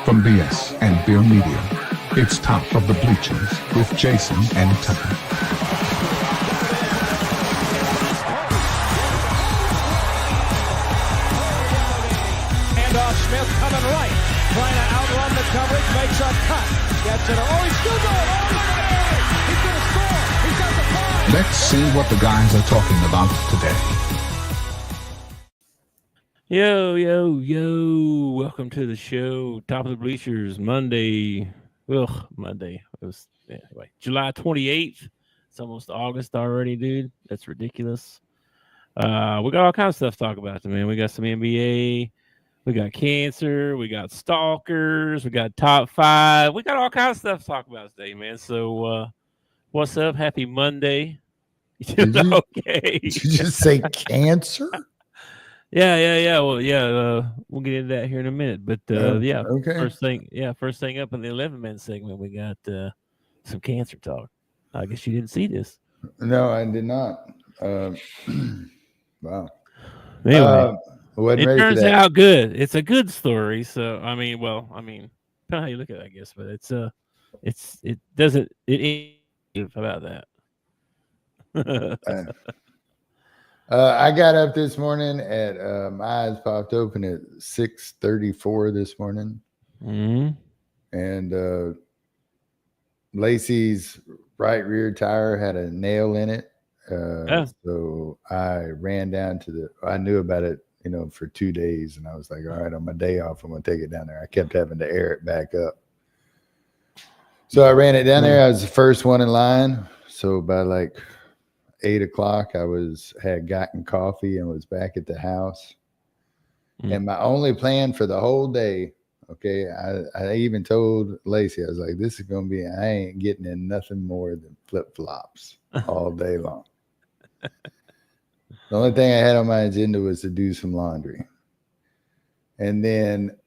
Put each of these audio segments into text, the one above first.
From BS and Beer Media, it's Top of the Bleachers with Jason and Tucker. Handoff, Smith coming right, trying to outrun the coverage, makes a cut, gets it. Oh, he's still going. Oh, he's going to score. He's got the five. Let's see what the guys are talking about today. Yo, welcome to the show, Top of the Bleachers, Monday. Monday. It was, anyway, July 28th. It's almost August already, dude. That's ridiculous. We got all kinds of stuff to talk about, man. We got some NBA. We got cancer. We got stalkers. We got top five. We got all kinds of stuff to talk about today, man. So, what's up? Happy Monday. Did Okay. you just say cancer? Yeah. Well, we'll get into that here in a minute. But okay. First thing up in the 11-man segment, we got some cancer talk. I guess you didn't see this. No, I did not. Wow. Anyway, it turns out good. It's a good story. So depending on how you look at it, I guess. But it about that. I got up this morning at my eyes popped open at 6:34 this morning, and Lacey's right rear tire had a nail in it. So I ran down I knew about it, for 2 days, and I was like, all right, on my day off, I'm gonna take it down there. I kept having to air it back up, so I ran it down there. I was the first one in line, so by like 8 o'clock, I had gotten coffee and was back at the house. And my only plan for the whole day, okay, I even told Lacey, I was like, this is going to be, I ain't getting in nothing more than flip-flops all day long. The only thing I had on my agenda was to do some laundry. And then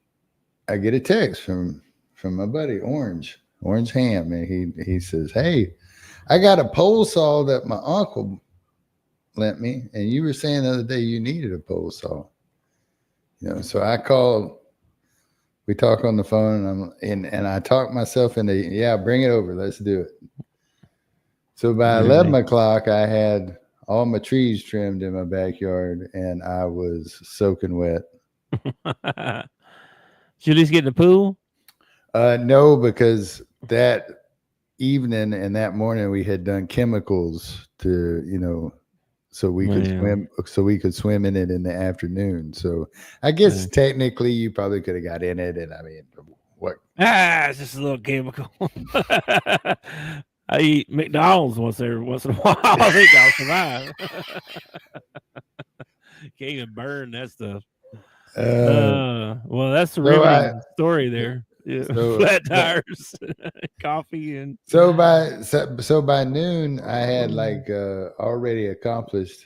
I get a text from my buddy, Orange Ham, and he says, hey, I got a pole saw that my uncle lent me, and you were saying the other day you needed a pole saw. So I called. We talk on the phone, and I talk myself into, bring it over. Let's do it. So by 11 o'clock, I had all my trees trimmed in my backyard, and I was soaking wet. Did you at least get in the pool? No, because that evening and that morning we had done chemicals to so we could swim in it in the afternoon. So I guess technically you probably could have got in it, and what it's just a little chemical. I eat McDonald's once in a while. I think I'll survive. Can't even burn that stuff. Well, that's the riveting story there. Yeah, so, flat tires, coffee, and so by noon, I had already accomplished,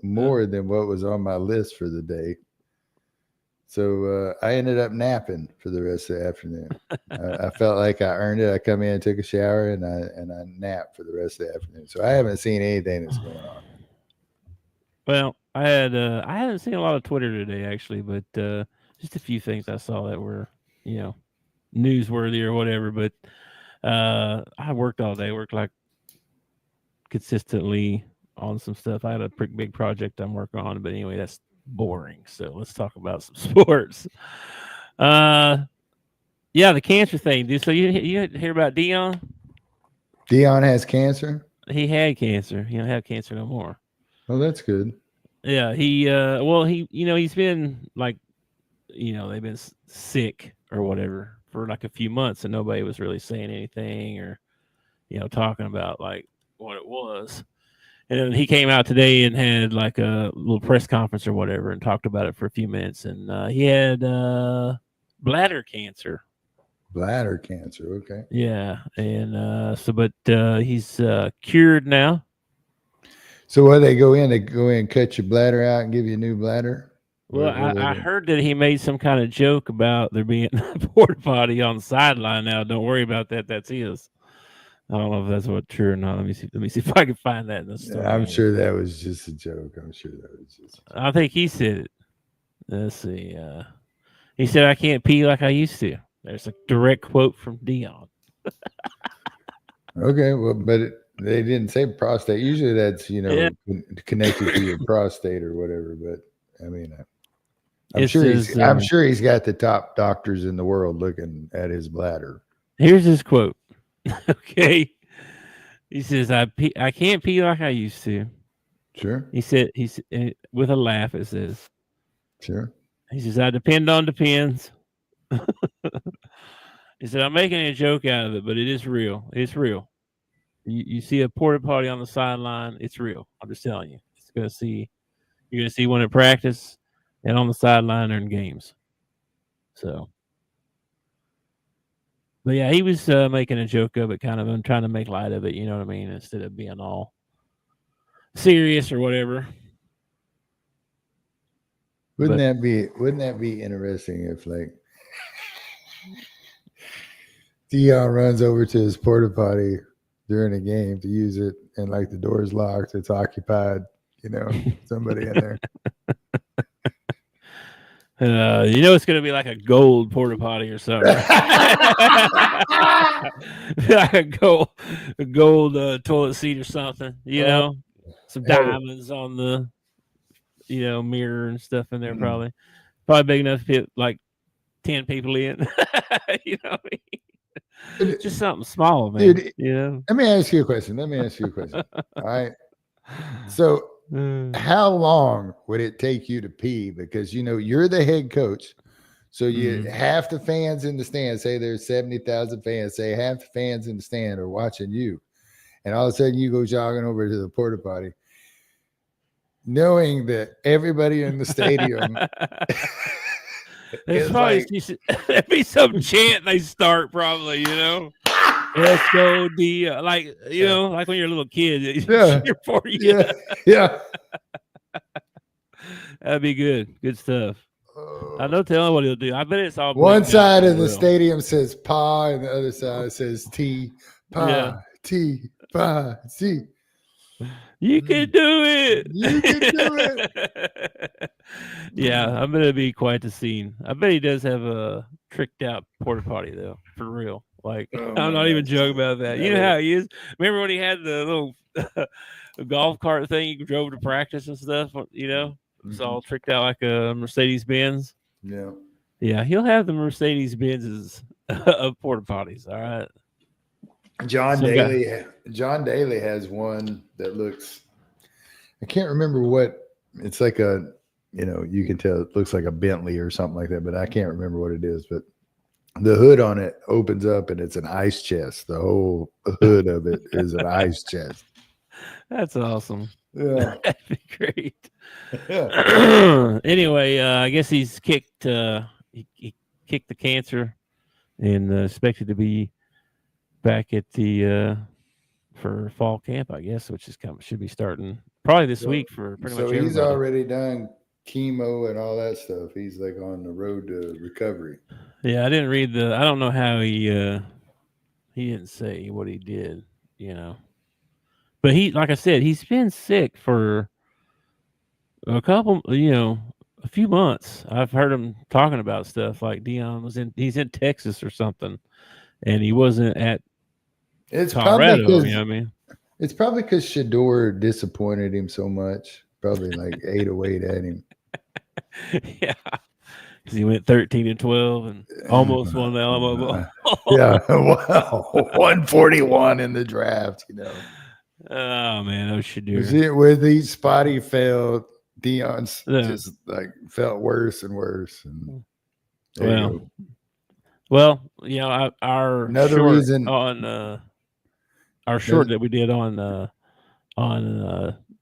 more than what was on my list for the day. So I ended up napping for the rest of the afternoon. I felt like I earned it. I come in, took a shower, and I napped for the rest of the afternoon. So I haven't seen anything that's going on. Well, I haven't seen a lot of Twitter today actually, but just a few things I saw that were newsworthy or whatever, but I worked all day, worked consistently on some stuff. I had a pretty big project I'm working on, but anyway, that's boring. So let's talk about some sports. The cancer thing, dude. So you hear about Deion? Deion has cancer? He had cancer. He don't have cancer no more. Oh, that's good. Yeah, he's been they've been sick or whatever for a few months, and nobody was really saying anything or, talking about what it was. And then he came out today and had a little press conference or whatever and talked about it for a few minutes. And he had bladder cancer. Bladder cancer, okay. Yeah, and he's cured now. So what, they go in and cut your bladder out and give you a new bladder? Well, I heard that he made some kind of joke about there being a porta potty on the sideline now. Don't worry about that. That's his. I don't know if that's what true or not. Let me see if I can find that in the story. Yeah, I'm sure that was just a joke. I think he said it. Let's see. He said, I can't pee like I used to. There's a direct quote from Deion. Okay, well, but they didn't say prostate. Usually that's, connected to your prostate or whatever. But I mean, I'm sure he's got the top doctors in the world looking at his bladder. Here's his quote. Okay. He says, I can't pee like I used to. Sure. He said, with a laugh, it says. Sure. He says, I depend on depends. He said, I'm making a joke out of it, but it is real. It's real. You see a porta potty on the sideline, it's real. I'm just telling you. You're gonna see one at practice and on the sideline or in games. So, but yeah, he was making a joke of it, kind of, and trying to make light of it. You know what I mean? Instead of being all serious or whatever. Wouldn't that be interesting if like Deion runs over to his porta potty during a game to use it, and like the door's locked, it's occupied, somebody in there. It's going to be like a gold porta potty or something. Like a gold toilet seat or something, some diamonds on the, mirror and stuff in there. Probably big enough to fit like 10 people in. You know what I mean? Just something small, man. Dude, Let me ask you a question. All right. So how long would it take you to pee? Because you're the head coach. So half the fans in the stand, say there's 70,000 fans, say half the fans in the stand are watching you. And all of a sudden you go jogging over to the porta potty, knowing that everybody in the stadium there's probably there'd be some chant they start probably, Let's go like like when you're a little kid. Yeah. You're 40. Yeah. That'd be good. Good stuff. I don't tell him what he'll do. I bet it's all one side of the stadium says pa and the other side says T. Pa, T, pa, T. You can do it. You can do it. Yeah, I'm gonna be quite the scene. I bet he does have a tricked out porta potty though, for real. Like I'm not even joking about that. You know how he is. Remember when he had the little golf cart thing he drove to practice and stuff? It's all tricked out like a Mercedes Benz. Yeah. Yeah, he'll have the Mercedes Benzes of porta potties. All right. John Daly has one that looks, I can't remember what, it's like a, you can tell it looks like a Bentley or something like that, but I can't remember what it is. But the hood on it opens up and it's an ice chest. The whole hood of it is an ice chest. That's awesome. Yeah. That'd be great. Yeah. Anyway, I guess he's kicked, he kicked the cancer and expected to be back at the for fall camp, I guess, which is should be starting probably this week for pretty much everybody. So he's already done chemo and all that stuff. He's like on the road to recovery. Yeah, I didn't read I don't know how he didn't say what he did, But like I said, he's been sick for a couple, a few months. I've heard him talking about stuff like Deion he's in Texas or something, and he wasn't at Colorado. You know what I mean? It's probably because Shador disappointed him so much. Probably like 808 at him. Yeah, because he went 13-12 and almost won the Alamo Bowl. Yeah, wow, 141 in the draft. Oh man, Shador. With each spot he failed, Deion's just like felt worse and worse. And our another short reason on our short that we did on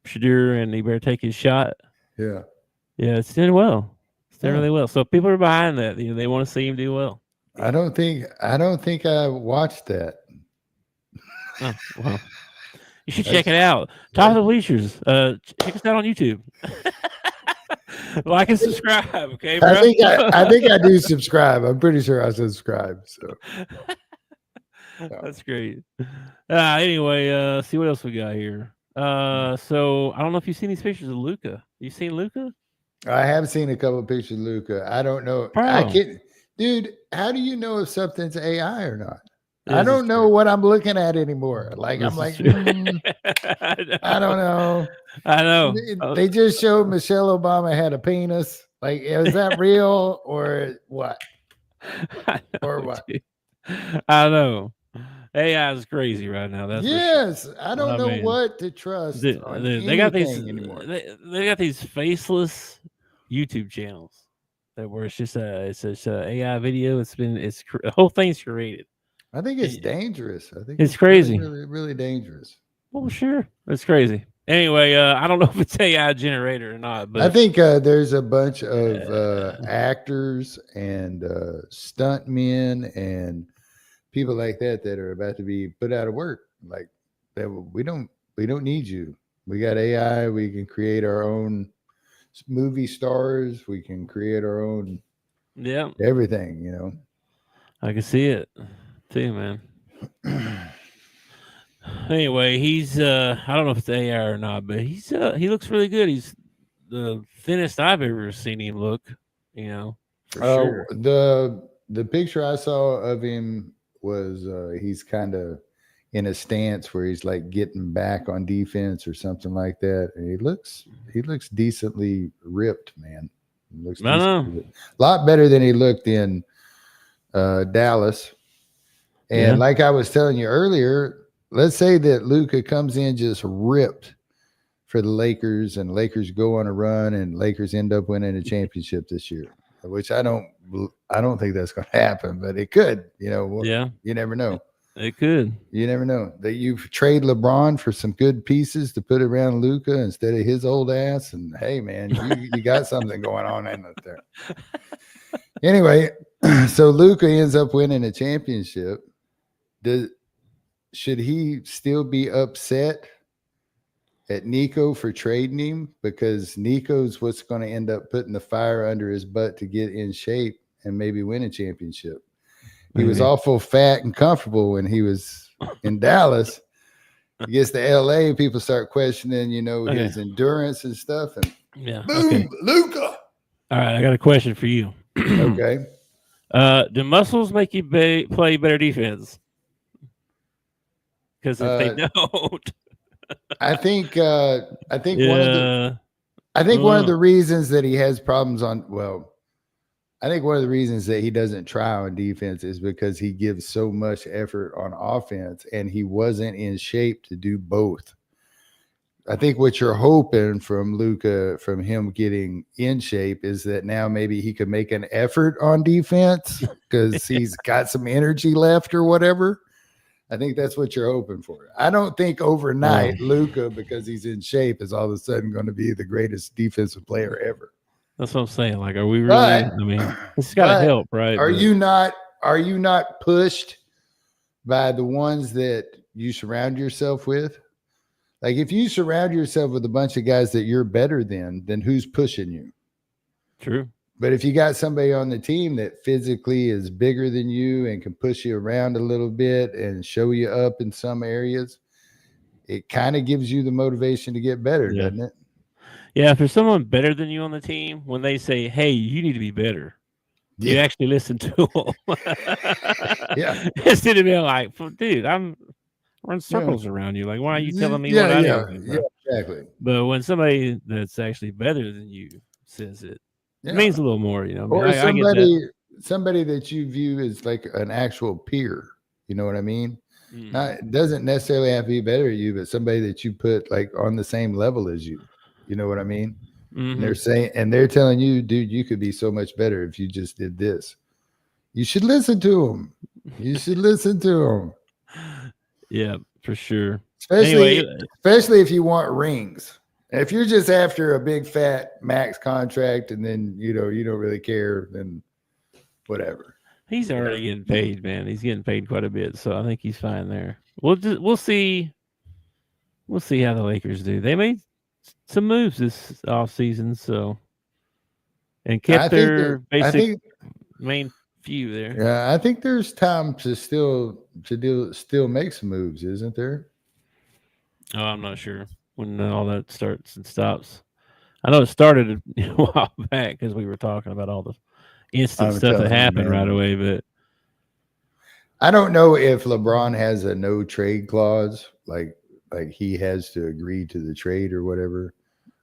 Shador and he better take his shot. Yeah, it's doing well. It's doing really well. So people are behind that. They want to see him do well. I don't think I watched that. Oh, well. You should check it out. Top of the Bleachers. Check us out on YouTube. Like and subscribe, okay, bro? I think I do subscribe. I'm pretty sure I subscribe. So that's great. Anyway, see what else we got here. So I don't know if you've seen these pictures of Luka. You seen Luka? I have seen a couple of pictures of Luka. I don't know. Bro. I can't. Dude, how do you know if something's AI or not? I This is don't know true. what I'm looking at anymore. Like, This I'm is like, true. I don't know. I know. They just showed Michelle Obama had a penis. Like, is that real or what? I know, Or what? dude. I know. AI is crazy right now. That's for sure. Yes, I don't know mean, what to trust on they got these. anything anymore. They got these faceless YouTube channels that where it's just a AI video. The whole thing's created. I think it's dangerous. I think It's really, crazy. really, really dangerous. Well, sure, it's crazy. Anyway, I don't know if it's AI generated or not, but I think there's a bunch of actors and stuntmen and people like that are about to be put out of work. Like that, we don't need you. We got AI. We can create our own movie stars. We can create our own everything. You know, I can see it too, man. Anyway, he's I don't know if it's AI or not, but he looks really good. He's the thinnest I've ever seen him look, you know, for sure. The picture I saw of him was he's kind of in a stance where he's like getting back on defense or something like that. And he looks decently ripped, man. He looks a lot better than he looked in Dallas. And like I was telling you earlier, let's say that Luka comes in just ripped for the Lakers and Lakers go on a run and Lakers end up winning a championship this year, which I don't think that's going to happen, but it could, you know. You never know. It could. You never know. That you trade LeBron for some good pieces to put around Luka instead of his old ass. And hey, man, you got something going on in there. Anyway, so Luka ends up winning a championship. Should he still be upset at Nico for trading him? Because Nico's what's going to end up putting the fire under his butt to get in shape and maybe win a championship. He was awful fat and comfortable when he was in Dallas. He gets to LA, people start questioning, you know, his endurance and stuff. And boom, Luka. All right, I got a question for you. Okay. Do muscles make you play better defense? Because if they don't, I think one of the reasons that he has problems I think one of the reasons that he doesn't try on defense is because he gives so much effort on offense and he wasn't in shape to do both. I think what you're hoping from Luka, from him getting in shape, is that now maybe he could make an effort on defense because he's got some energy left or whatever. I think that's what you're hoping for. I don't think overnight Luka, because he's in shape, is all of a sudden going to be the greatest defensive player ever. That's what I'm saying. Like, are we really? I mean, it's got to help, right? Are you not pushed by the ones that you surround yourself with? Like, if you surround yourself with a bunch of guys that you're better than, then who's pushing you? True. But if you got somebody on the team that physically is bigger than you and can push you around a little bit and show you up in some areas, it kind of gives you the motivation to get better, doesn't it? Yeah, if there's someone better than you on the team, when they say, hey, you need to be better, you actually listen to them. Instead of being like, dude, I'm running circles around you. Like, why are you telling me what I know? Yeah, exactly. But when somebody that's actually better than you says it, it means a little more, you know. Or somebody that you view as like an actual peer. You know what I mean? It doesn't necessarily have to be better at you, but somebody that you put like on the same level as you. You know what I mean? Mm-hmm. And they're telling you, dude, you could be so much better if you just did this. You should listen to them. You should listen to them. Yeah, for sure. Especially if you want rings. If you're just after a big fat max contract and then, you know, you don't really care, then whatever. He's already getting paid, man. He's getting paid quite a bit, so I think he's fine there. We'll see. We'll see how the Lakers do. They made some moves this offseason, so and kept their basic main few there. Yeah, I think there's time to still make some moves, isn't there? Oh, I'm not sure when all that starts and stops. I know it started a while back because we were talking about all the instant stuff that happened right away. But I don't know if LeBron has a no trade clause, like he has to agree to the trade or whatever.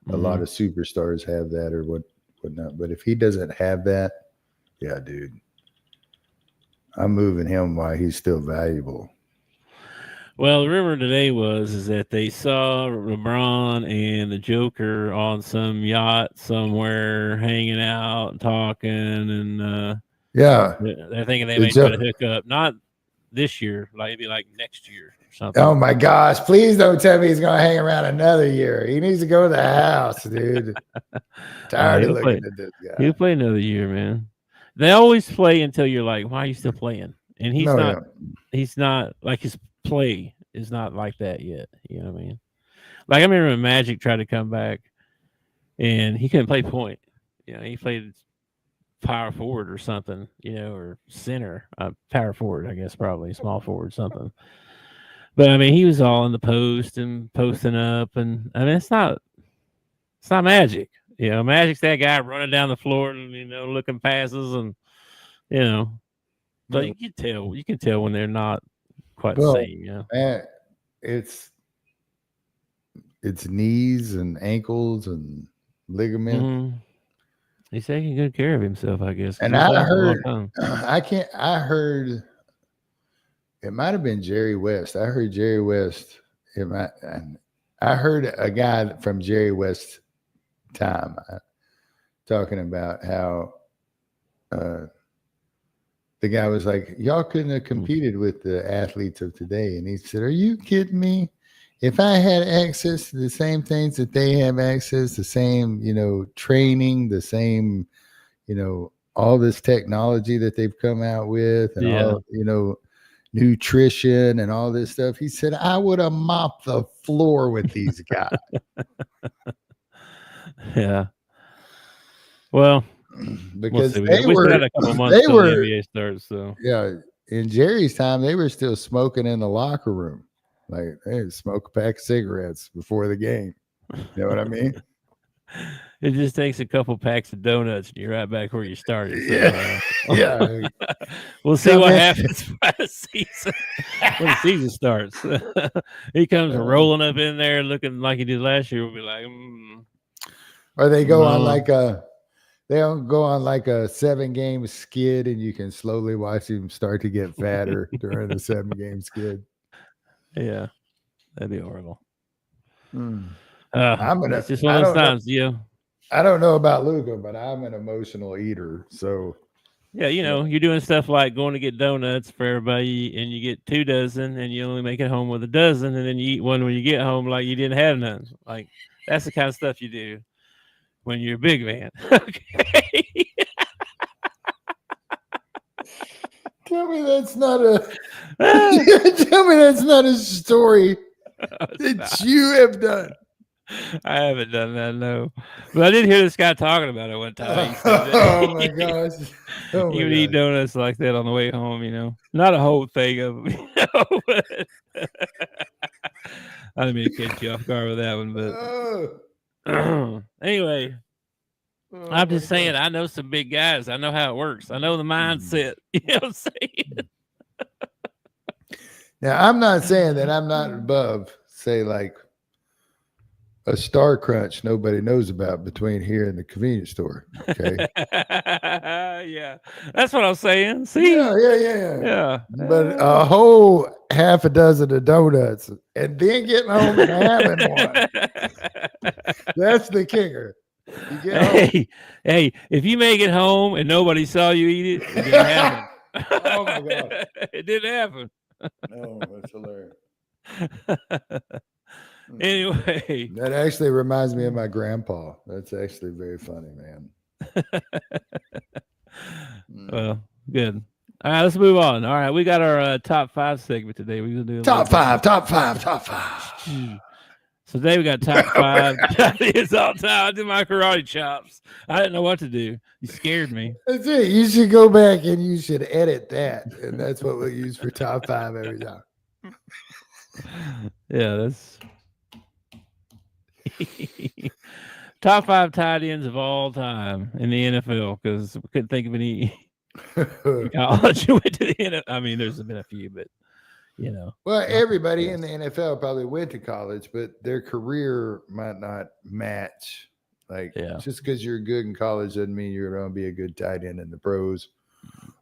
A lot of superstars have that or whatnot. But if he doesn't have that, yeah, dude, I'm moving him while he's still valuable. Well, the rumor today is that they saw LeBron and the Joker on some yacht somewhere hanging out and talking, and yeah, they're thinking they may try to hook up. Not this year, maybe like next year or something. Oh my gosh! Please don't tell me he's going to hang around another year. He needs to go to the house, dude. Tired of looking at this guy. He'll play another year, man. They always play until you're like, why are you still playing? And he's not. Yeah. He's not like his play is not like that yet. You know what I mean? Like I remember when Magic tried to come back, and he couldn't play point. You know, he played power forward or something. You know, or center, power forward, I guess, probably small forward, something. But I mean, he was all in the post and posting up, and I mean, it's not Magic. You know, Magic's that guy running down the floor and looking passes, and but you can tell when they're not quite the same. You know, man, it's kknees and ankles and ligaments. Mm-hmm. He's taking good care of himself, I guess. And I heard, it might have been Jerry West. I heard Jerry West. I heard a guy from Jerry West time talking about how the guy was like, y'all couldn't have competed with the athletes of today. And he said, are you kidding me? If I had access to the same things that they have access, the same, training, the same, all this technology that they've come out with and all, nutrition and all this stuff. He said, I would have mopped the floor with these guys. Yeah. Well, because we they were a couple months the NBA starts, so yeah. In Jerry's time, they were still smoking in the locker room. Like they smoke a pack of cigarettes before the game. You know what I mean? It just takes a couple packs of donuts and you're right back where you started. So, yeah. We'll see what happens by the season. When the season starts. He comes rolling up in there looking like he did last year. We'll be like, Or they go on like a 7-game skid, and you can slowly watch him start to get fatter during the 7-game skid. Yeah, that'd be horrible. It's just one of those times, I don't know about Luka, but I'm an emotional eater. So yeah, you're doing stuff like going to get donuts for everybody, and you get 2 dozen, and you only make it home with 1 dozen, and then you eat one when you get home like you didn't have none. Like that's the kind of stuff you do when you're a big man. Okay. Tell me that's not a story that you have done. I haven't done that, no. But I did hear this guy talking about it one time. Oh my gosh. He would eat donuts like that on the way home, Not a whole thing of them, but I didn't mean to catch you off guard with that one, but anyway. I'm just saying, I know some big guys. I know how it works. I know the mindset. You know what I'm saying? Now, I'm not saying that I'm not above, say, like a Star Crunch nobody knows about between here and the convenience store. Okay. Yeah. That's what I'm saying. See? Yeah. But a whole half a dozen of donuts and then getting home and having one. That's the kicker. Hey, if you make it home and nobody saw you eat it, it didn't happen. Oh my God. It didn't happen. No, that's hilarious. Anyway. That actually reminds me of my grandpa. That's actually very funny, man. Well, good. All right, let's move on. All right, we got our top 5 segment today. We're gonna do top five. So today we got top 5. It's all time. I did my karate chops. I didn't know what to do. You scared me. That's it. You should go back and you should edit that, and that's what we'll use for top 5 every time. Yeah, that's top 5 tight ends of all time in the NFL because we couldn't think of any college who went to the NFL. I mean, there's been a few, but Well, everybody in the NFL probably went to college, but their career might not match. Like, just because you're good in college doesn't mean you're going to be a good tight end in the pros.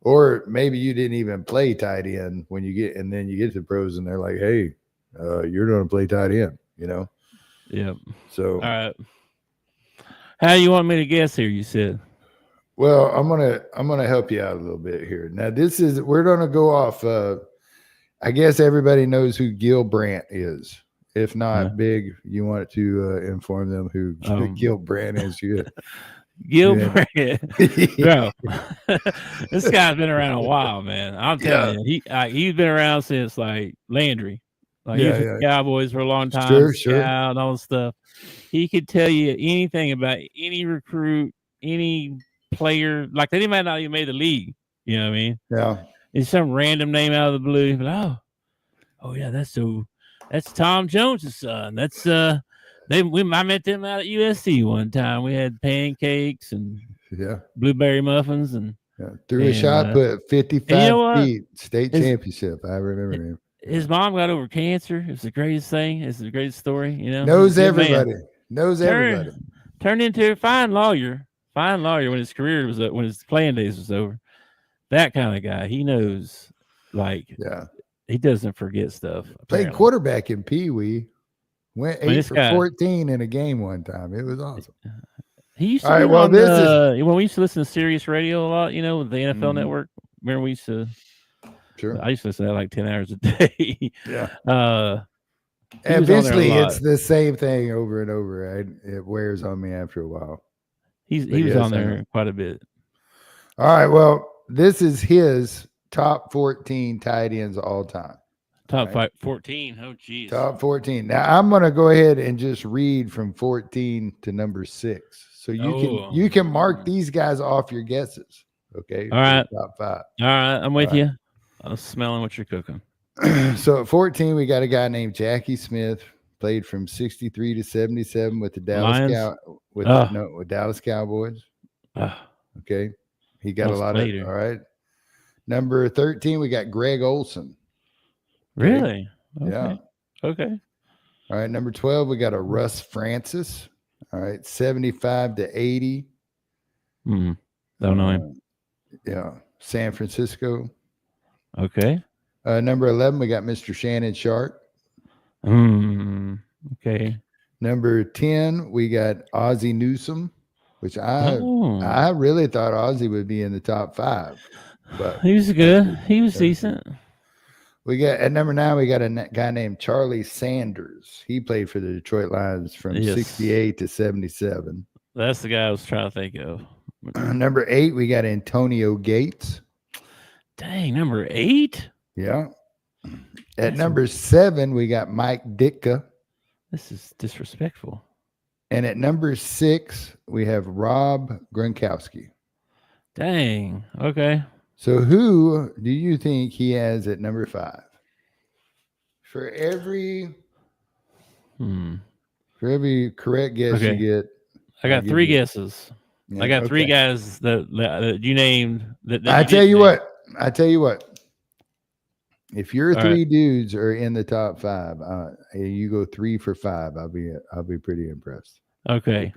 Or maybe you didn't even play tight end when you get, and then you get to the pros and they're like, hey, you're going to play tight end, Yeah. So, all right. How you want me to guess here? You said. Well, I'm gonna help you out a little bit here. Now, we're gonna go off. I guess everybody knows who Gil Brandt is. If not, Big, you want to inform them who Gil Brandt is. Gil Brandt, bro. This guy's been around a while, man. I'm telling you, he's been around since like Landry. Like he was with the Cowboys for a long time, sure. And all this stuff. He could tell you anything about any recruit, any player. Like they might not even made the league. You know what I mean? Yeah. It's some random name out of the blue. But, oh yeah, that's Tom Jones' son. That's I met them out at USC one time. We had pancakes and blueberry muffins and threw a shot put 55 feet state championship. I remember him. His mom got over cancer. It's the greatest thing. It's the greatest story. Knows everybody. Everybody. Turned into a fine lawyer when his career was when his playing days was over. That kind of guy. He knows, he doesn't forget stuff. Played quarterback in Pee Wee. Went 8 for 14 in a game one time. It was awesome. He used to when we used to listen to Sirius Radio a lot, with the NFL Network. Remember we used to. Sure. I used to listen to that like 10 hours a day. Yeah. Eventually, it's the same thing over and over. Right? It wears on me after a while. He was on there quite a bit. All right. Well, this is his top 14 tight ends all time. Top 14. Oh, geez. Top 14. Now, I'm going to go ahead and just read from 14 to number 6. So you can mark these guys off your guesses. Okay. All right. Top 5. All right. I'm with you. I'm smelling what you're cooking. So at 14, we got a guy named Jackie Smith, played from 63 to 77 with the Dallas Cowboys. Okay. He got a lot of all right. Number 13, we got Greg Olson. Okay. Really? Okay. Yeah. Okay. All right. Number 12, we got a Russ Francis. All right. 75 to 80. Don't know him. Yeah. San Francisco. Okay. Number 11, we got Mr. Shannon Sharp. Okay. Number 10, we got Ozzie Newsome, which I really thought Ozzie would be in the top 5. But he was good. He was decent. We got at number 9, we got a guy named Charlie Sanders. He played for the Detroit Lions from 68 to 77. That's the guy I was trying to think of. Number 8, we got Antonio Gates. Dang, number 8? Yeah. At number 7, we got Mike Ditka. This is disrespectful. And at number 6, we have Rob Gronkowski. Dang. Okay. So who do you think he has at number 5? For every correct guess you get. I got 3 guesses. Yeah, I got 3 guys that you named. I tell you what. If your 3 dudes are in the top 5, you go 3 for 5. I'll be pretty impressed. Okay.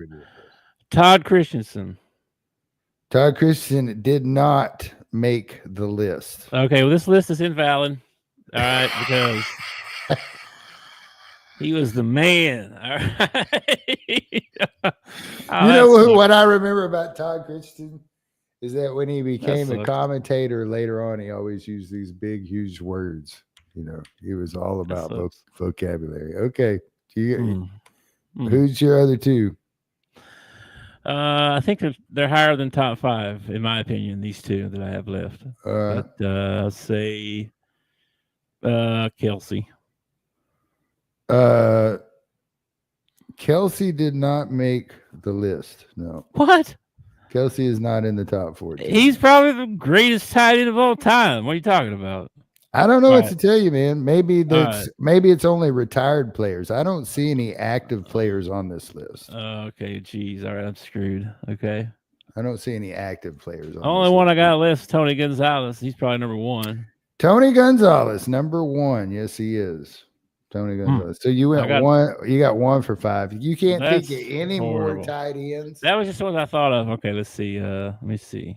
Todd Christensen. Todd Christensen did not make the list. Okay, well, this list is invalid. All right, because he was the man. All right. What I remember about Todd Christensen is that when he became a commentator later on, he always used these big, huge words. He was all about vocabulary. Okay. Who's your other 2? I think they're higher than top 5, in my opinion, these 2 that I have left. But I'll say Kelsey. Kelsey did not make the list. No. What? Kelsey is not in the top 14. He's probably the greatest tight end of all time. What are you talking about? I don't know what Right. to tell you, man. Maybe Right. maybe it's only retired players. I don't see any active players on this list. Okay, geez. All right, I'm screwed. Okay. I don't see any active players on The only this one list. I got left is Tony Gonzalez. He's probably number one. Tony Gonzalez, number 1. Yes, he is. Tony Gonzalez. So you went one. You got 1 for 5. You can't think of any more tight ends. That was just the ones I thought of. Okay, let's see. Let me see.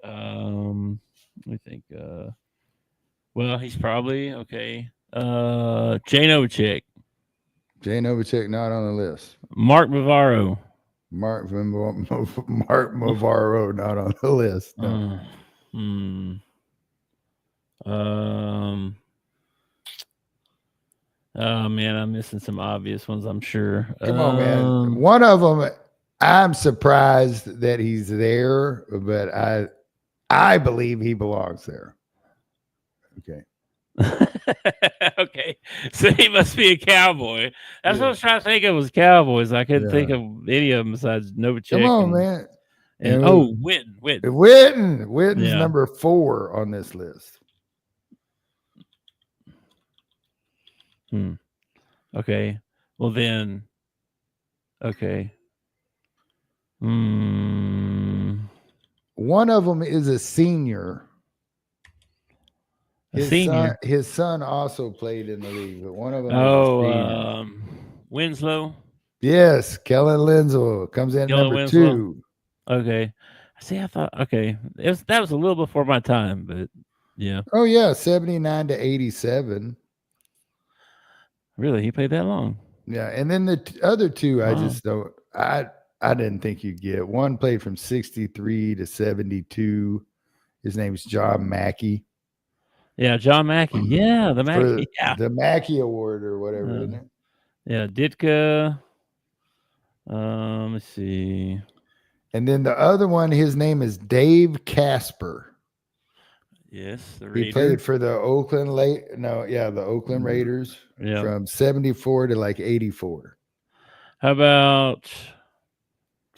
Let me think. Well, he's probably okay. Jay Novacek. Jay Novacek not on the list. Mark Bavaro. Mark Movaro not on the list. No. Oh man, I'm missing some obvious ones, I'm sure. Come on, man. One of them, I'm surprised that he's there, but I believe he belongs there. Okay. Okay, so he must be a Cowboy. That's what I was trying to think of was Cowboys. I couldn't think of any of them besides Novacek. Come on, man. And Witten. Witten's number 4 on this list. Okay. Well then. Okay. One of them is a senior. His son also played in the league, but one of them. Winslow. Yes, Kellen Winslow comes in number 2. Okay. See, I thought that was a little before my time, but yeah. Oh yeah, 79 to 87. Really, he played that long? Yeah, and then the other 2, I just don't. I didn't think you'd get. One played from 63 to 72. His name's John Mackey. Yeah, John Mackey. Yeah, the Mackey. The Mackey Award or whatever, isn't it? Yeah, Ditka. Let's see. And then the other one, his name is Dave Casper. Yes, the Raider. He played for the Oakland Raiders from 74 to like 84. How about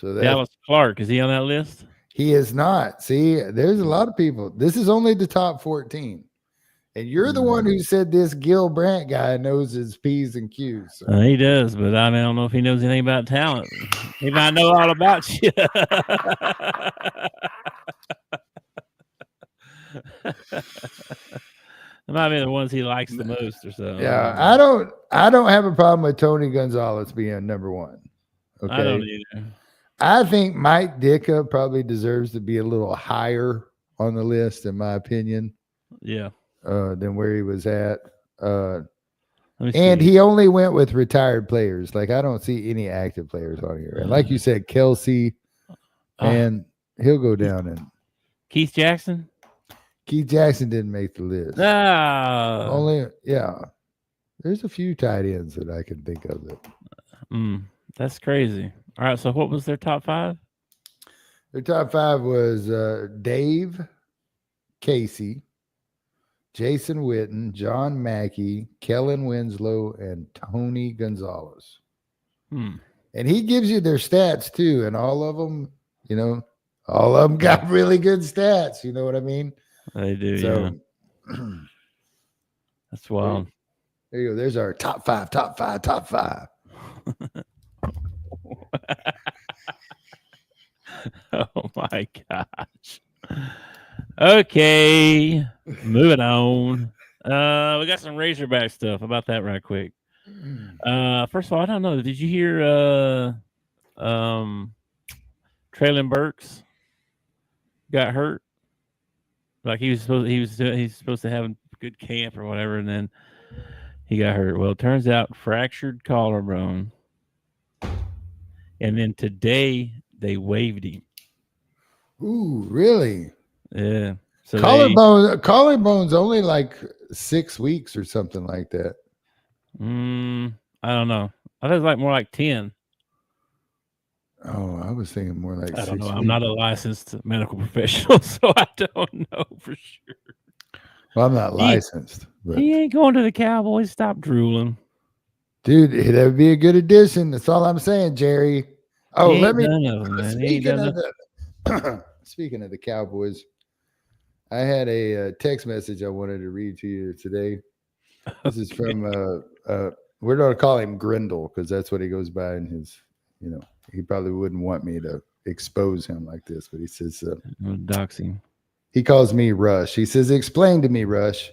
Dallas Clark? Is he on that list? He is not. See, there's a lot of people. This is only the top 14. And you're the one who said this Gil Brandt guy knows his P's and Q's. So. He does, but I don't know if he knows anything about talent. He might know all about you. That might be the ones he likes the most or so. Yeah, I don't have a problem with Tony Gonzalez being number 1. Okay. I don't either. I think Mike Ditka probably deserves to be a little higher on the list, in my opinion. Yeah. Than where he was at. And he only went with retired players. Like, I don't see any active players on here. And like you said, Kelsey, and he'll go down. And Keith Jackson? Keith Jackson didn't make the list. There's a few tight ends that I can think of. That's crazy. All right, so what was their top 5? Their top 5 was Dave Casey, Jason Witten, John Mackey, Kellen Winslow, and Tony Gonzalez. And he gives you their stats too, and all of them got really good stats. You know what I mean? They do. So, yeah. That's wild. There you go. There's our top 5. Oh my gosh. Okay, moving on. We got some Razorback stuff about that right quick. First of all, I don't know. Did you hear Traylon Burks got hurt? Like he's supposed to have a good camp or whatever, and then he got hurt. Well, it turns out fractured collarbone. And then today they waived him. Ooh, really? Yeah. So collarbone's only like 6 weeks or something like that. I don't know. I think it's like more like 10. Oh, I was thinking more like 6 I don't know. weeks. I'm not a licensed medical professional, so I don't know for sure. Well, I'm not licensed. But he ain't going to the Cowboys. Stop drooling. Dude, that would be a good addition. That's all I'm saying, Jerry. Oh, let me. Speaking of the Cowboys, I had a text message I wanted to read to you today. This is from we're going to call him Grindle because that's what he goes by in his, he probably wouldn't want me to expose him like this, but he says, doxing. He calls me Rush. He says, explain to me, Rush,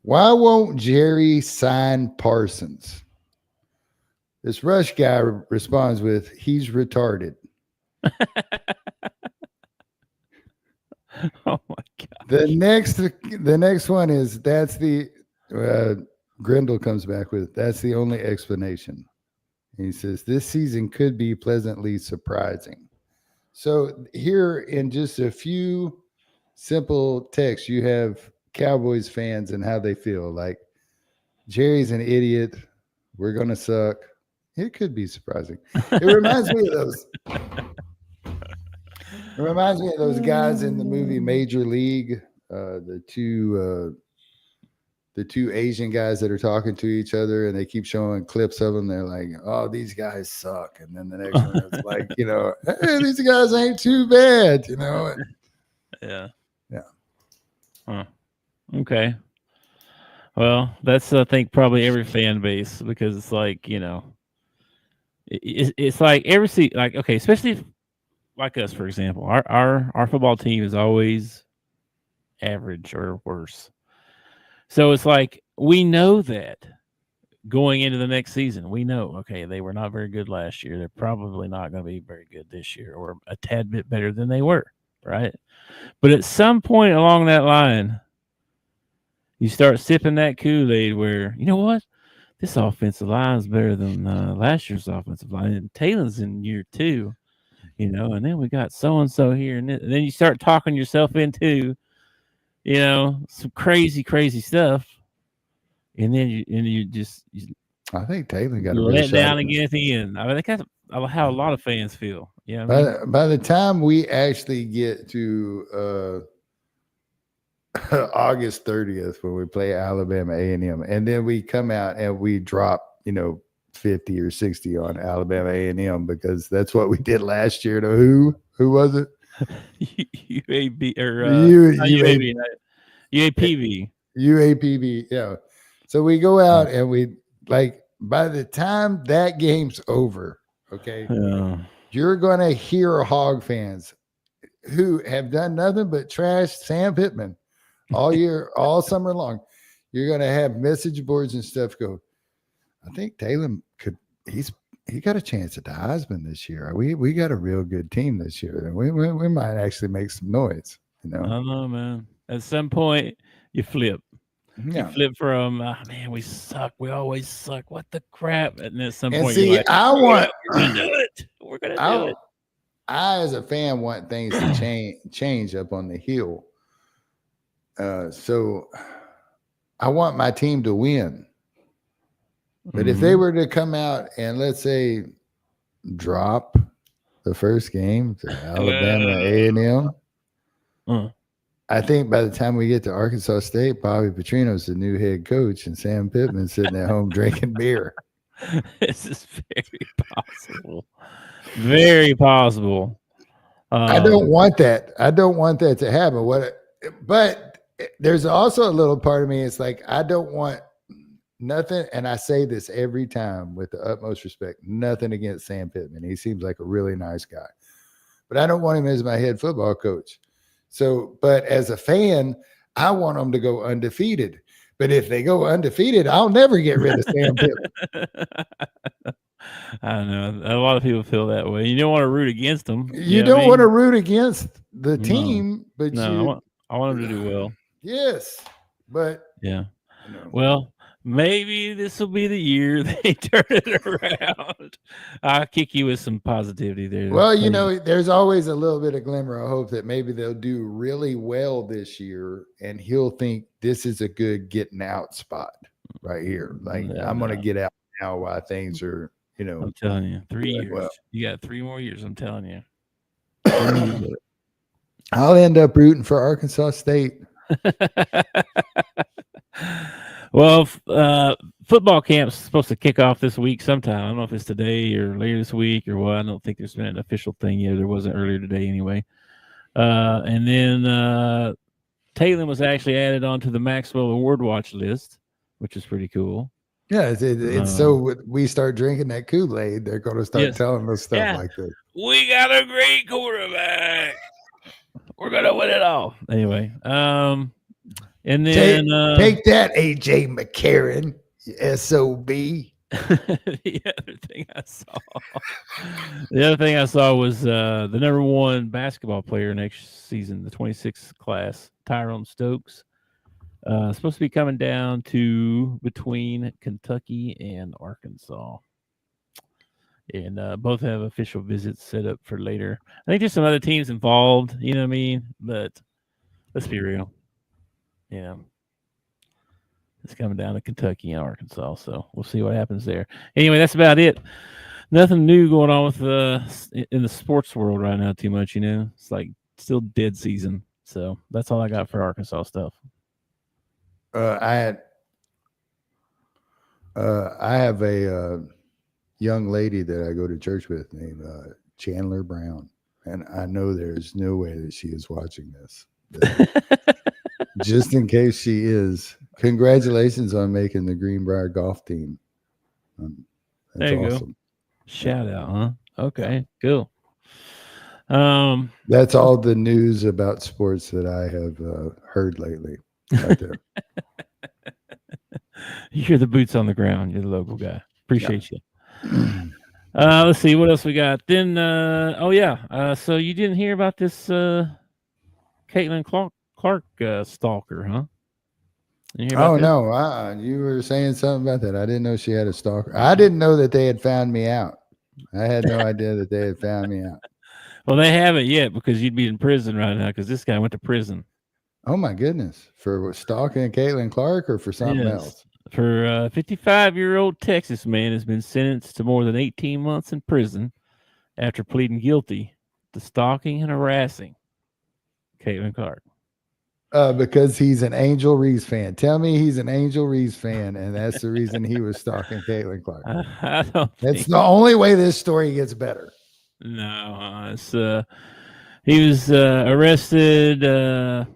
why won't Jerry sign Parsons? This Rush guy responds with, he's retarded. Oh my God. The next one is that's the Grindle comes back with that's the only explanation. And he says this season could be pleasantly surprising. So here in just a few simple texts, you have Cowboys fans and how they feel. Like Jerry's an idiot. We're gonna suck. It could be surprising. It reminds me of those. It reminds me of those guys in the movie Major League, the two Asian guys that are talking to each other, and they keep showing clips of them. They're like, "Oh, these guys suck," and then the next one is like, "Hey, these guys ain't too bad," Yeah. Yeah. Huh. Okay. Well, that's I think probably every fan base because it's like it's like every season, like okay, especially like us, for example, our football team is always average or worse. So it's like we know that going into the next season, we know, okay, they were not very good last year. They're probably not going to be very good this year or a tad bit better than they were, right? But at some point along that line, you start sipping that Kool-Aid where, you know what? This offensive line is better than last year's offensive line. And Taylor's in year 2. And then we got so-and-so here. And then you start talking yourself into, some crazy, crazy stuff. And then you just I think Taylor got let down again at the end. I mean, that's how a lot of fans feel. Yeah. By the time we actually get to August 30th when we play Alabama A&M, and then we come out and we drop, 50 or 60 on Alabama A&M because that's what we did last year to who was it? UAB or UAPB. UAPB, yeah. So we go out and we by the time that game's over, okay, you're gonna hear Hog fans who have done nothing but trash Sam Pittman all year, all summer long. You're gonna have message boards and stuff go, I think Taylor he got a chance at the Heisman this year. We got a real good team this year. We might actually make some noise. I don't know, man. At some point, you flip. Yeah. You flip from man, we suck. We always suck. What the crap? And at some point, see, you're like, we're gonna do it. We're gonna do it. I, as a fan, want things to change up on the hill. So I want my team to win. But if they were to come out and let's say drop the first game to Alabama A&M, I think by the time we get to Arkansas State, Bobby Petrino's the new head coach and Sam Pittman's sitting at home drinking beer. This is very possible. Very possible. I don't want that. I don't want that to happen. But there's also a little part of me, it's like I don't want nothing, and I say this every time with the utmost respect, nothing against Sam Pittman. He seems like a really nice guy. But I don't want him as my head football coach. So, but as a fan, I want them to go undefeated. But if they go undefeated, I'll never get rid of Sam Pittman. I don't know. A lot of people feel that way. You don't want to root against them. You don't want to root against the team, but I want them to do well. Yes, but yeah. Well, maybe this will be the year they turn it around. I'll kick you with some positivity there. Well, there's always a little bit of glimmer of hope that maybe they'll do really well this year, and he'll think this is a good getting out spot right here. I'm going to get out now while things are, I'm telling you, 3 years. Well, you got 3 more years. I'm telling you. I'll end up rooting for Arkansas State. Well, football camp's supposed to kick off this week sometime. I don't know if it's today or later this week or what. I don't think there's been an official thing yet. There wasn't earlier today anyway. And then Caitlin was actually added onto the Maxwell Award watch list, which is pretty cool. Yeah, it's so we start drinking that Kool-Aid, they're going to start telling us stuff like this. We got a great quarterback. We're going to win it all. Anyway, and then take that, AJ McCarron, SOB. The other thing I saw was the number 1 basketball player next season, the 26th class, Tyrone Stokes. Supposed to be coming down to between Kentucky and Arkansas. And both have official visits set up for later. I think there's some other teams involved, you know what I mean? But let's be real. Yeah. It's coming down to Kentucky and Arkansas, so we'll see what happens there. Anyway, that's about it. Nothing new going on with in the sports world right now too much, you know. It's like still dead season. So that's all I got for Arkansas stuff. I have a young lady that I go to church with named Chandler Brown, and I know there's no way that she is watching this. Just in case she is, congratulations on making the Greenbrier golf team. That's there you awesome. Go. Shout out, huh? Okay, cool. That's all the news about sports that I have heard lately. Right there. You're the boots on the ground. You're the local guy. Appreciate you. Let's see what else we got. Then, so you didn't hear about this Caitlin Clark stalker, huh? No. You were saying something about that. I didn't know she had a stalker. I didn't know that they had found me out. I had no idea that they had found me out. Well, they haven't yet because you'd be in prison right now because this guy went to prison. Oh, my goodness. For stalking Caitlin Clark or for something else? For a 55-year-old Texas man has been sentenced to more than 18 months in prison after pleading guilty to stalking and harassing Caitlin Clark. Because he's an Angel Reese fan. Tell me he's an Angel Reese fan, and that's the reason he was stalking Caitlin Clark. That's the only way this story gets better. No, he was arrested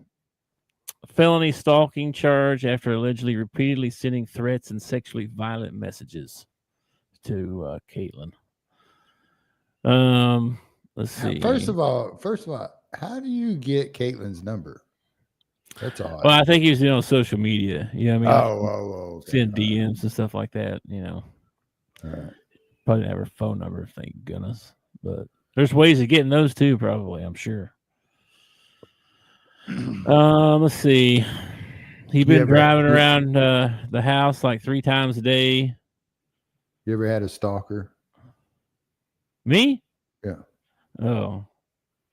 felony stalking charge after allegedly repeatedly sending threats and sexually violent messages to Caitlin. Let's see. First of all, how do you get Caitlin's number? That's odd. Well, I think he was on social media. You know what I mean? Okay. Send DMs and stuff like that, you know. All right. Probably didn't have her phone number, thank goodness. But there's ways of getting those too, probably, I'm sure. Let's see. He's been driving around the house like 3 times a day. You ever had a stalker? Me? Yeah. Oh.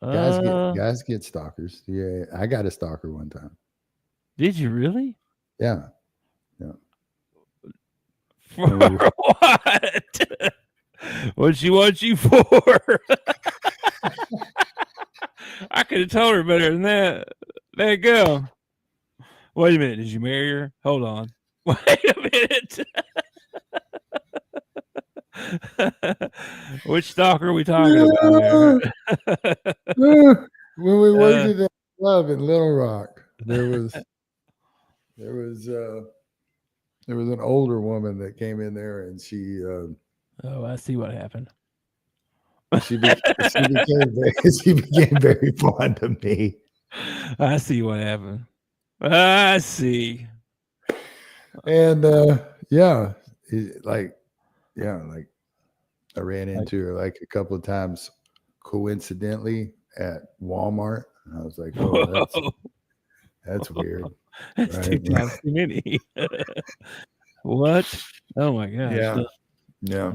Guys get stalkers. Yeah, I got a stalker one time. Did you really? Yeah. For what? What'd she want you for? I could have told her better than that. There you go. Wait a minute. Did you marry her? Hold on. Wait a minute. Which stalker are we talking about here? When we worked at that club in Little Rock, there was an older woman that came in there, and she I see what happened. She became very fond of me. I see what happened. I see. And I ran into her like a couple of times coincidentally at Walmart. And I was like, oh, that's weird. That's right? 2 times too many. What? Oh my gosh. Yeah.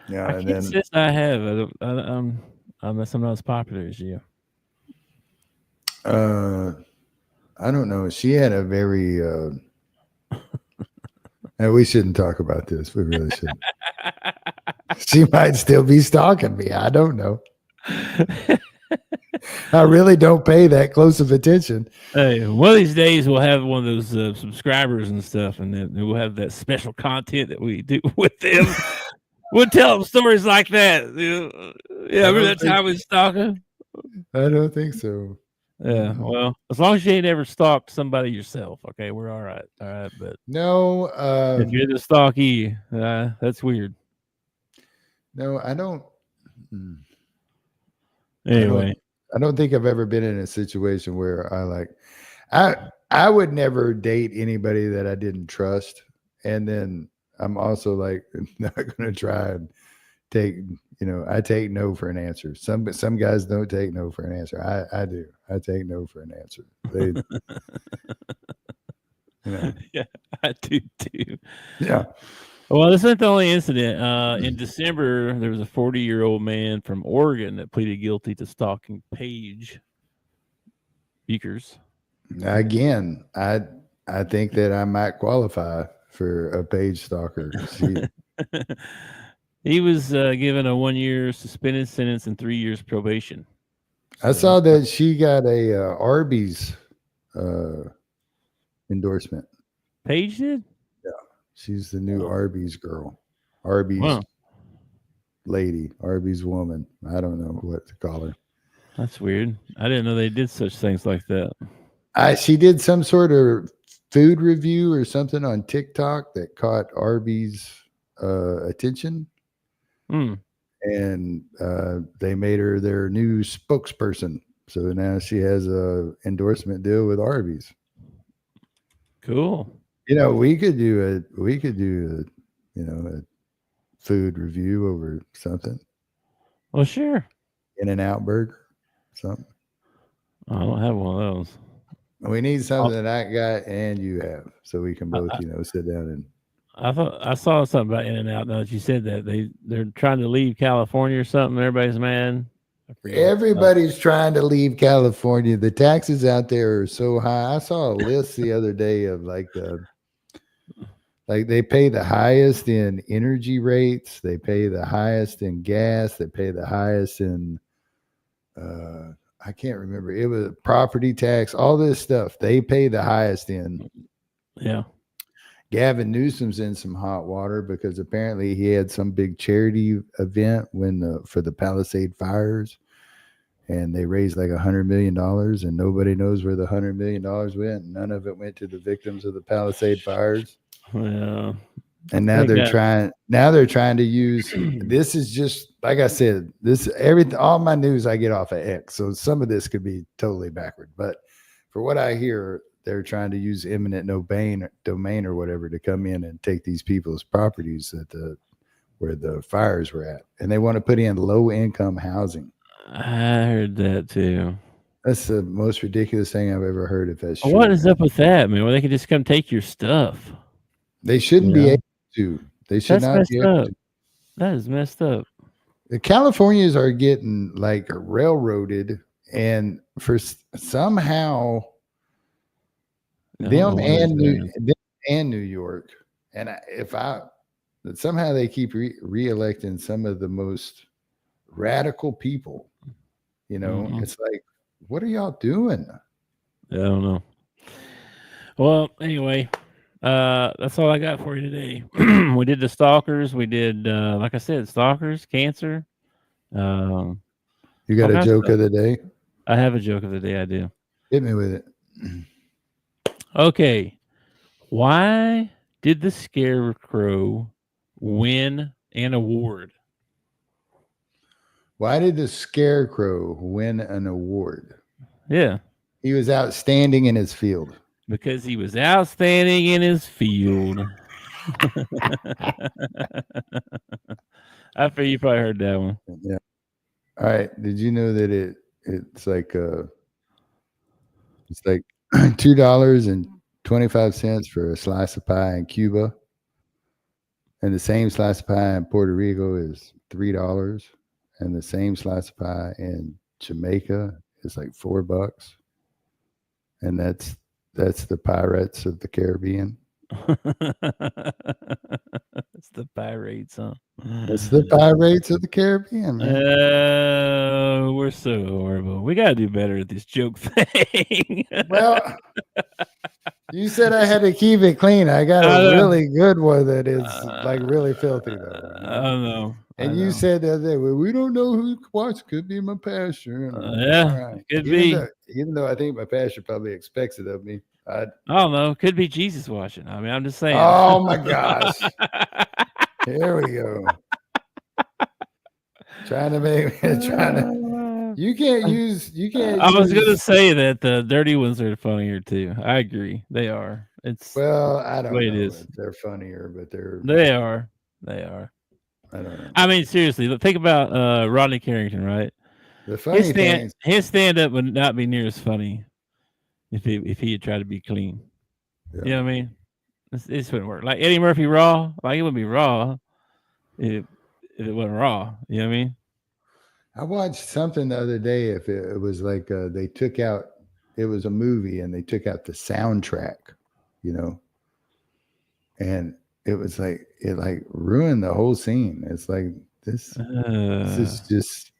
I can't insist I have. I'm not as popular as you. I don't know. She had a very and we shouldn't talk about this. We really shouldn't. She might still be stalking me. I don't know. I really don't pay that close of attention. Hey, one of these days we'll have one of those subscribers and stuff, and then we'll have that special content that we do with them. We'll tell them stories like that. Yeah, remember that time we was stalking? I don't think so. Yeah, well, as long as you ain't ever stalked somebody yourself, okay, we're all right. All right, but No, if you're the stalky, that's weird. no, I don't. mm, Anyway, I don't think I've ever been in a situation where I would never date anybody that I didn't trust, and then I'm also like not going to try and take. I take no for an answer. Some guys don't take no for an answer. I do. I take no for an answer. They, yeah, I do too. yeah. Well, this isn't the only incident. In December, there was a 40-year-old man from Oregon that pleaded guilty to stalking Paige Beakers. Again, I think that I might qualify for a Paige stalker. He was given a 1-year suspended sentence and 3 years probation. I saw that she got a Arby's endorsement. Paige did? Yeah, she's the new Arby's girl, Arby's lady, Arby's woman. I don't know what to call her. That's weird. I didn't know they did such things like that. She did some sort of food review or something on TikTok that caught Arby's attention. And they made her their new spokesperson. So now she has a endorsement deal with Arby's. Cool. We could do a food review over something. Well, sure. In-N-Out burger, something. I don't have one of those. We need something that I got and you have, so we can both, sit down and. I saw something about In-N-Out. Now that you said that they're trying to leave California or something. Everybody's mad. Everybody's trying to leave California. The taxes out there are so high. I saw a list the other day of like they pay the highest in energy rates. They pay the highest in gas. They pay the highest in I can't remember. It was property tax. All this stuff they pay the highest in. Yeah. Gavin Newsom's in some hot water because apparently he had some big charity event for the Palisade fires, and they raised like $100 million, and nobody knows where the $100 million went. None of it went to the victims of the Palisade fires. Yeah. And now they're trying to use. This is just like I said. All my news I get off of X, so some of this could be totally backward. But for what I hear, they're trying to use eminent domain or whatever to come in and take these people's properties where the fires were at, and they want to put in low income housing. I heard that too. That's the most ridiculous thing I've ever heard. If that's true. What is up with that, man? Well, they can just come take your stuff. They shouldn't be able to. They should not be able to. That is messed up. The Californians are getting like railroaded, and for somehow. Them and New York, and somehow they keep re-electing some of the most radical people. It's like, what are y'all doing? I don't know. Well, anyway, that's all I got for you today. We did the stalkers. We did, like I said, stalkers, cancer. You got a joke of the day? I have a joke of the day. I do. Hit me with it. Okay. Why did the Scarecrow win an award? Why did the Scarecrow win an award? Yeah. He was outstanding in his field. Because he was outstanding in his field. I feel you probably heard that one. Yeah. All right. Did you know that it's like $2.25 for a slice of pie in Cuba, and the same slice of pie in Puerto Rico is $3, and the same slice of pie in Jamaica is like $4, and that's the Pirates of the Caribbean. It's the Pirates, huh? It's the Pirates of the Caribbean, man. We're so horrible. We gotta do better at this joke thing. Well, you said I had to keep it clean. I got a really good one that is like really filthy though. I don't know. And you said the other day, well, we don't know who watched. Could be my pastor. Yeah, right. Could be. even though I think my pastor probably expects it of me. I don't know. Could be Jesus watching. I mean, I'm just saying. Oh my gosh. Here we go. You can't use. I was gonna say that the dirty ones are funnier too. I agree. They are. It's I don't know. It is. If they're funnier, but they are. I don't know. I mean, seriously, think about Rodney Carrington, right? The funny thing, his stand up would not be near as funny if he had tried to be clean. Yeah. You know what I mean? This wouldn't work. Like Eddie Murphy raw, like it would be raw if it wasn't raw. You know what I mean? I watched something the other day. If it was like they took out, it was a movie and they took out the soundtrack, and it was like it ruined the whole scene. It's like this is just,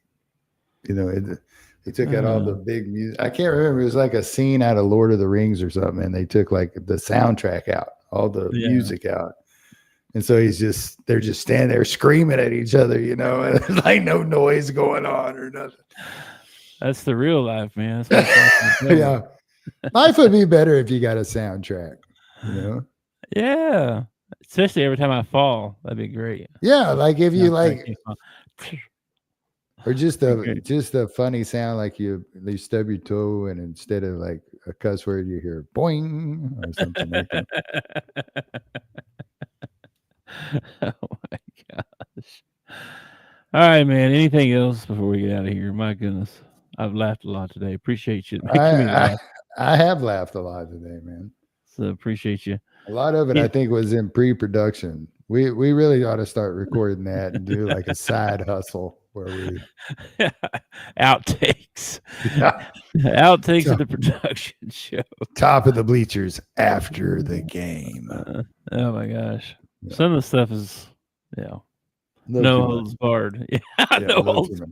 they took out all the big music. I can't remember. It was like a scene out of Lord of the Rings or something, and they took like the soundtrack out, all the music out. And so they're just standing there screaming at each other, and there's like no noise going on or nothing. That's the real life, man. That's yeah. Life would be better if you got a soundtrack, Yeah. Especially every time I fall. That'd be great. Yeah. Like if you or just a funny sound, like you stub your toe and instead of like a cuss word, you hear boing or something like that. Oh my gosh. All right, man. Anything else before we get out of here? My goodness. I've laughed a lot today. Appreciate you. I have laughed a lot today, man. So appreciate you. A lot of it I think was in pre-production. We really ought to start recording that and do like a side hustle where we outtakes. Yeah. Outtakes of the production show. Top of the bleachers after the game. Oh my gosh. Yeah. Some of the stuff is, no holds barred. No holds barred.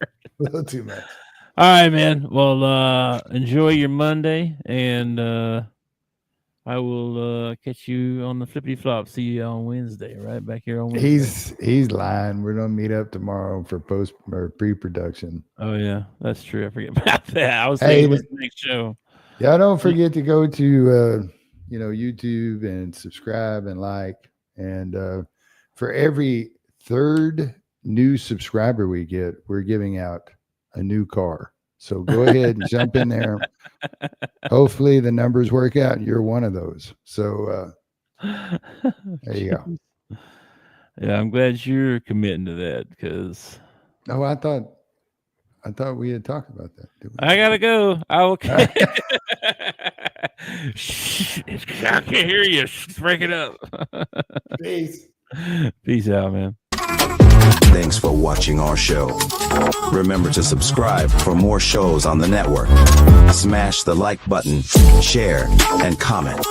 A little too much. All right, man. Well, enjoy your Monday, and I will catch you on the flippity flop. See you on Wednesday, right back here on Wednesday. He's lying. We're gonna meet up tomorrow for post or pre-production. Oh yeah, that's true. I forget about that. I was thinking it was the next show. Yeah, don't forget to go to YouTube and subscribe and like. And for every third new subscriber we get, we're giving out a new car. So go ahead and jump in there. Hopefully the numbers work out and you're one of those. So there you go. Yeah, I'm glad you're committing to that because I thought we had talked about that. I gotta go. Okay. I can't hear you. Break it up. Peace out, man. Thanks for watching our show. Remember to subscribe for more shows on the network. Smash the like button, share, and comment.